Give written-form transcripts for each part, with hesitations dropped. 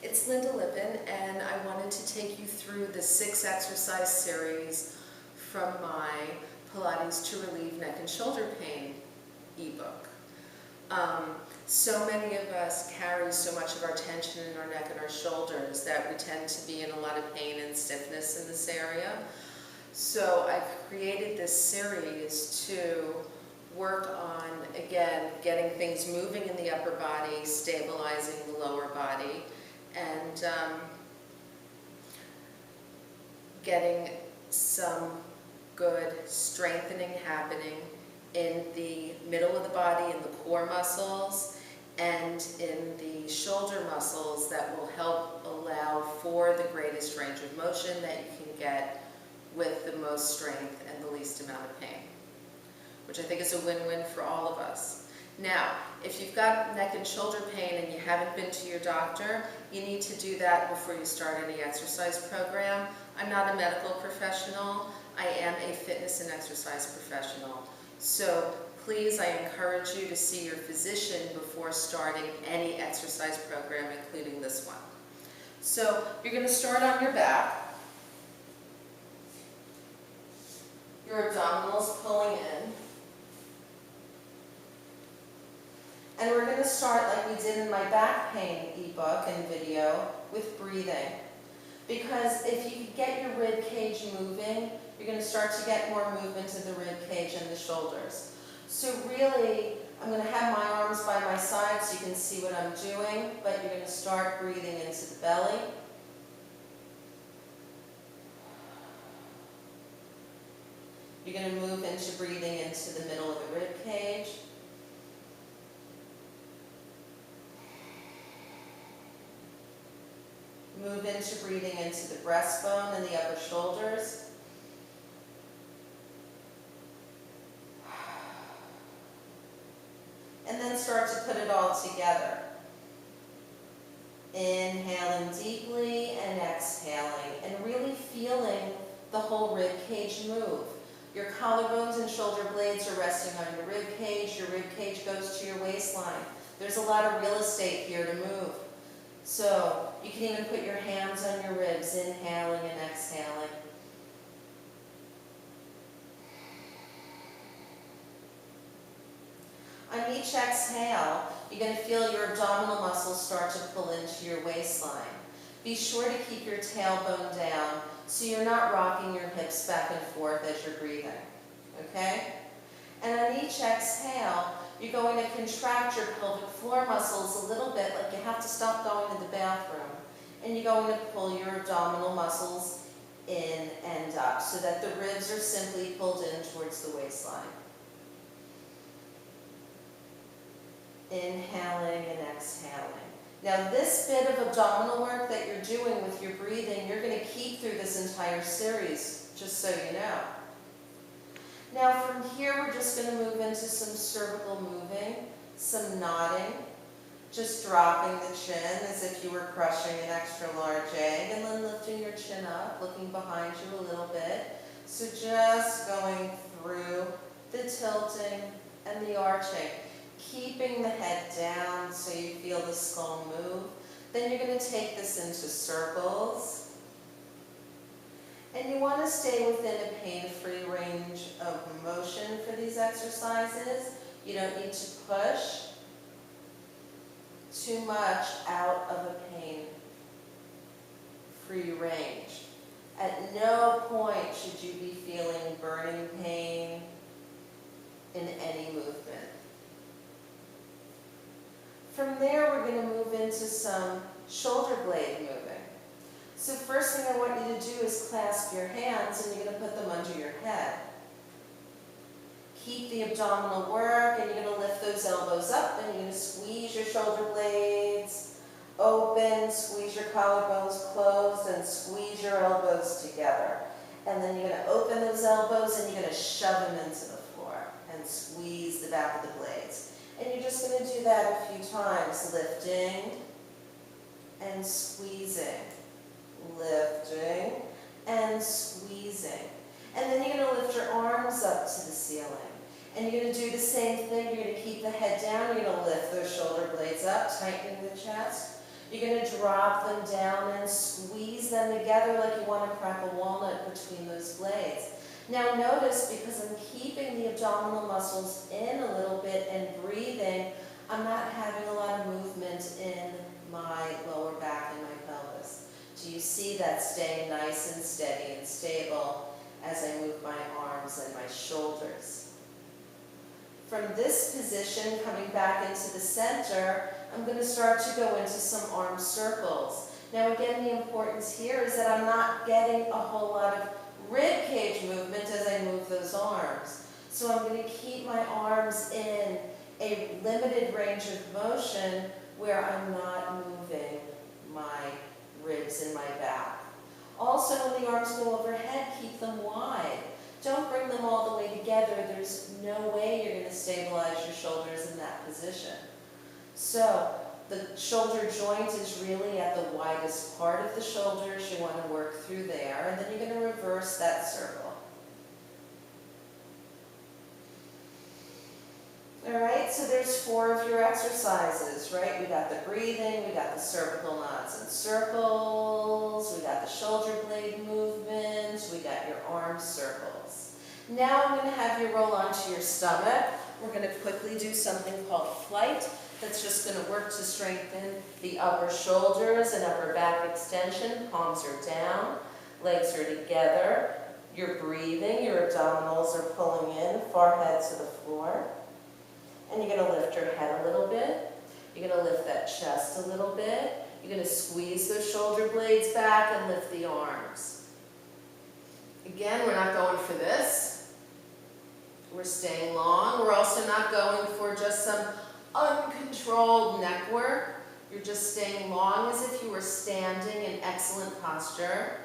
It's Lynda Lippin, and I wanted to take you through the 6 exercise series from my Pilates to Relieve Neck and Shoulder Pain ebook. So many of us carry so much of our tension in our neck and our shoulders that we tend to be in a lot of pain and stiffness in this area. So I've created this series to work on, again, getting things moving in the upper body, stabilizing the lower body, and getting some good strengthening happening in the middle of the body, in the core muscles, and in the shoulder muscles that will help allow for the greatest range of motion that you can get with the most strength and the least amount of pain, which I think is a win-win for all of us. Now, if you've got neck and shoulder pain and you haven't been to your doctor, you need to do that before you start any exercise program. I'm not a medical professional. I am a fitness and exercise professional. So please, I encourage you to see your physician before starting any exercise program, including this one. So you're going to start on your back. Your abdominals pulling in. And we're going to start like we did in my back pain ebook and video with breathing. Because if you get your rib cage moving, you're going to start to get more movement in the rib cage and the shoulders. So really, I'm going to have my arms by my side so you can see what I'm doing, but you're going to start breathing into the belly. You're going to move into breathing into the middle of the rib cage. Move into breathing into the breastbone and the upper shoulders. And then start to put it all together. Inhaling deeply and exhaling, and really feeling the whole rib cage move. Your collarbones and shoulder blades are resting on your rib cage. Your rib cage goes to your waistline. There's a lot of real estate here to move. So you can even put your hands on your ribs, inhaling and exhaling. On each exhale, you're going to feel your abdominal muscles start to pull into your waistline. Be sure to keep your tailbone down so you're not rocking your hips back and forth as you're breathing. Okay? And on each exhale, you're going to contract your pelvic floor muscles a little bit, like you have to stop going to the bathroom. And you're going to pull your abdominal muscles in and up so that the ribs are simply pulled in towards the waistline. Inhaling and exhaling. Now this bit of abdominal work that you're doing with your breathing, you're going to keep through this entire series, just so you know. Now from here, we're just going to move into some cervical moving, some nodding, just dropping the chin as if you were crushing an extra large egg, and then lifting your chin up, looking behind you a little bit. So just going through the tilting and the arching, keeping the head down so you feel the skull move. Then you're going to take this into circles. And you want to stay within a pain-free range of motion for these exercises. You don't need to push too much out of a pain-free range. At no point should you be feeling burning pain in any movement. From there, we're going to move into some shoulder blade moving. So first thing I want you to do is clasp your hands, and you're going to put them under your head. Keep the abdominal work, and you're going to lift those elbows up, and you're going to squeeze your shoulder blades open, squeeze your collarbones closed, and squeeze your elbows together. And then you're going to open those elbows, and you're going to shove them into the floor and squeeze the back of the blades. And you're just going to do that a few times, lifting and squeezing, lifting and squeezing. And then you're going to lift your arms up to the ceiling. And you're going to do the same thing. You're going to keep the head down. You're going to lift those shoulder blades up, tightening the chest. You're going to drop them down and squeeze them together like you want to crack a walnut between those blades. Now notice, because I'm keeping the abdominal muscles in a little bit and breathing, I'm not having a lot of movement in my lower back and my pelvis. Do you see that staying nice and steady and stable as I move my arms and my shoulders? From this position, coming back into the center, I'm going to start to go into some arm circles. Now again, the importance here is that I'm not getting a whole lot of rib cage movement as I move those arms. So I'm going to keep my arms in a limited range of motion where I'm not moving my ribs in my back. Also, when the arms go overhead, keep them wide. Don't bring them all the way together. There's no way you're going to stabilize your shoulders in that position. So the shoulder joint is really at the widest part of the shoulders. You want to work through there, and then you're going to reverse that circle. All right, so there's 4 of your exercises, right? We got the breathing, we got the cervical knots and circles, we got the shoulder blade movement, we got your arm circles. Now I'm going to have you roll onto your stomach. We're going to quickly do something called flight. That's just going to work to strengthen the upper shoulders and upper back extension. Palms are down, legs are together. You're breathing, your abdominals are pulling in, forehead to the floor. And you're going to lift your head a little bit. You're going to lift that chest a little bit. You're going to squeeze those shoulder blades back and lift the arms. Again, we're not going for this. We're staying long. We're also not going for just some uncontrolled neck work. You're just staying long as if you were standing in excellent posture.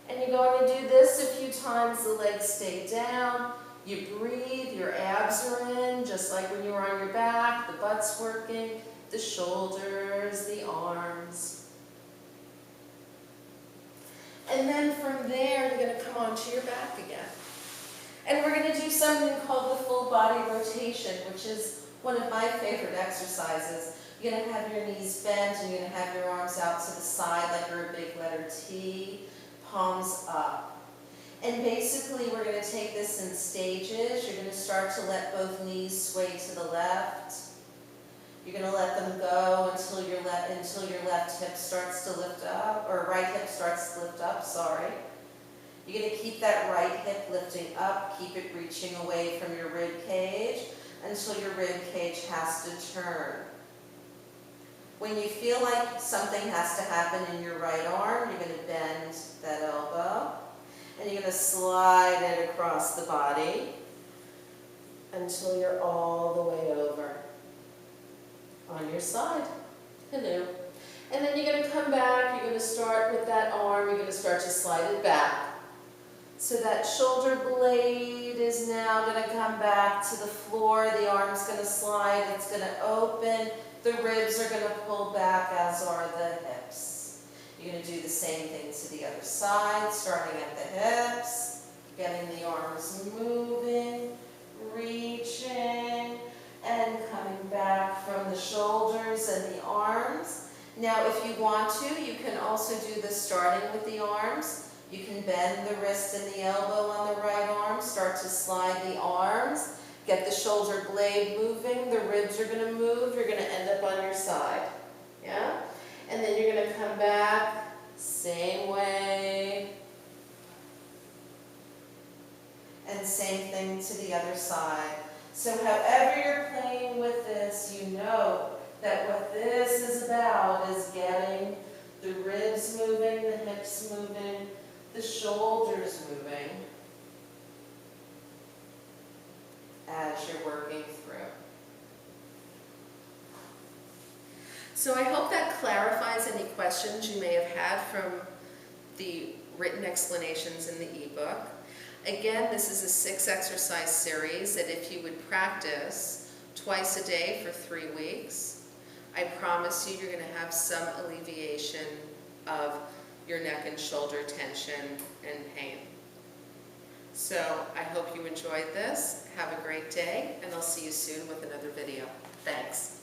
And you're going to do this a few times. The legs stay down. You breathe, your abs are in, just like when you were on your back, the butt's working, the shoulders, the arms. And then from there, you're going to come onto your back again. And we're going to do something called the full body rotation, which is one of my favorite exercises. You're going to have your knees bent, and you're going to have your arms out to the side like you're a big letter T, palms up. And basically, we're going to take this in stages. You're going to start to let both knees sway to the left. You're going to let them go until your left hip starts to lift up, or right hip starts to lift up, sorry. You're going to keep that right hip lifting up, keep it reaching away from your rib cage until your rib cage has to turn. When you feel like something has to happen in your right arm, you're going to bend that elbow. And you're going to slide it across the body until you're all the way over on your side. Hello. And then you're going to come back. You're going to start with that arm. You're going to start to slide it back. So that shoulder blade is now going to come back to the floor. The arm's going to slide. It's going to open. The ribs are going to pull back, as are the hips. You're going to do the same thing to the other side, starting at the hips, getting the arms moving, reaching, and coming back from the shoulders and the arms. Now, if you want to, you can also do this starting with the arms. You can bend the wrist and the elbow on the right arm, start to slide the arms, get the shoulder blade moving, the ribs are going to move, you're going to end up on your side. Yeah? And then you're going to come back, same way. And same thing to the other side. So however you're playing with this, you know that what this is about is getting the ribs moving, the hips moving, the shoulders moving as you're working through. So I hope that clarifies any questions you may have had from the written explanations in the ebook. Again, this is a 6-exercise series that if you would practice twice a day for 3 weeks, I promise you you're going to have some alleviation of your neck and shoulder tension and pain. So I hope you enjoyed this. Have a great day, and I'll see you soon with another video. Thanks.